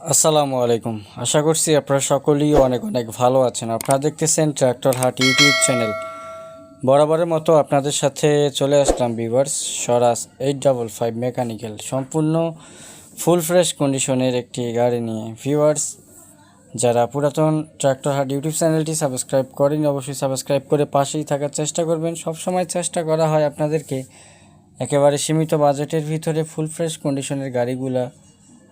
আসসালামু আলাইকুম। আশা করছি আপনারা সকলেই অনেক অনেক ভালো আছেন। আপনারা দেখতেছেন ট্র্যাক্টর হাট ইউটিউব চ্যানেল। বরাবরের মতো আপনাদের সাথে চলে আসলাম ভিউয়ার্স, স্বরাজ 855 মেকানিক্যাল সম্পূর্ণ ফুল ফ্রেশ কন্ডিশনের একটি গাড়ি নিয়ে। ভিউয়ার্স, যারা পুরাতন ট্র্যাক্টর হাট ইউটিউব চ্যানেলটি সাবস্ক্রাইব করেন অবশ্যই সাবস্ক্রাইব করে পাশেই থাকার চেষ্টা করবেন। সবসময় চেষ্টা করা হয় আপনাদেরকে একেবারে সীমিত বাজেটের ভিতরে ফুল ফ্রেশ কন্ডিশনের গাড়িগুলা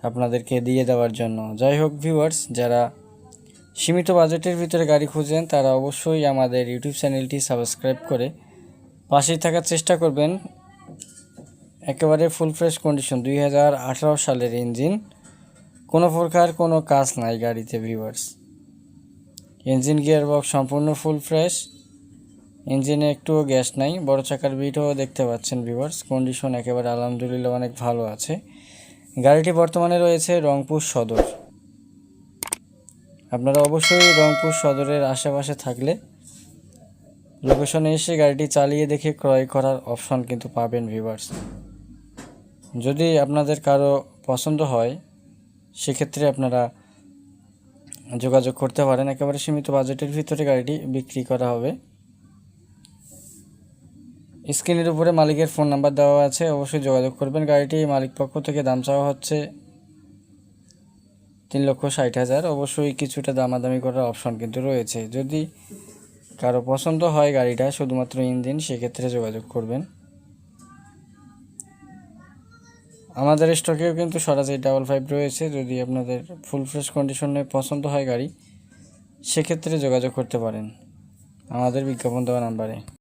আপনাদেরকে দিয়ে দেওয়ার জন্য। যাই হোক ভিউয়ার্স, যারা সীমিত বাজেটের ভিতরে গাড়ি খুঁজেন তারা অবশ্যই আমাদের ইউটিউব চ্যানেলটি সাবস্ক্রাইব করে পাশেই থাকার চেষ্টা করবেন। একেবারে ফুল ফ্রেশ কন্ডিশন, 2018 সালের ইঞ্জিন, কোনো প্রকার কোনো কাজ নাই গাড়িতে ভিউয়ার্স। ইঞ্জিন গিয়ারবক্স সম্পূর্ণ ফুল ফ্রেশ, ইঞ্জিনে একটুও গ্যাস নাই। বড় চাকার বিটও দেখতে পাচ্ছেন ভিউয়ার্স। কন্ডিশন একেবারে আলহামদুলিল্লাহ অনেক ভালো আছে। গাড়িটি বর্তমানে রয়েছে রংপুর সদর। আপনারা অবশ্যই রংপুর সদরের আশেপাশে থাকলে লোকেশনে এসে গাড়িটি চালিয়ে দেখে ক্রয় করার অপশন কিন্তু পাবেন ভিউয়ার্স। যদি আপনাদের কারো পছন্দ হয় সেক্ষেত্রে আপনারা যোগাযোগ করতে পারেন। একেবারে সীমিত বাজেটের ভিতরে গাড়িটি বিক্রি করা হবে। স্ক্রিনের উপরে মালিকের ফোন নাম্বার দেওয়া আছে, অবশ্যই যোগাযোগ করবেন। গাড়িটি মালিক পক্ষ থেকে দাম চাওয়া হচ্ছে 3,60,000। অবশ্যই কিছুটা দামাদামি করার অপশন কিন্তু রয়েছে। যদি কারো পছন্দ হয় গাড়িটা শুধুমাত্র ইঞ্জিন, সেক্ষেত্রে যোগাযোগ করবেন। আমাদের স্টকেও কিন্তু স্বরাজ 855 রয়েছে। যদি আপনাদের ফুল ফ্রেশ কন্ডিশনে পছন্দ হয় গাড়ি, সেক্ষেত্রে যোগাযোগ করতে পারেন আমাদের বিজ্ঞাপন দেওয়া নাম্বারে।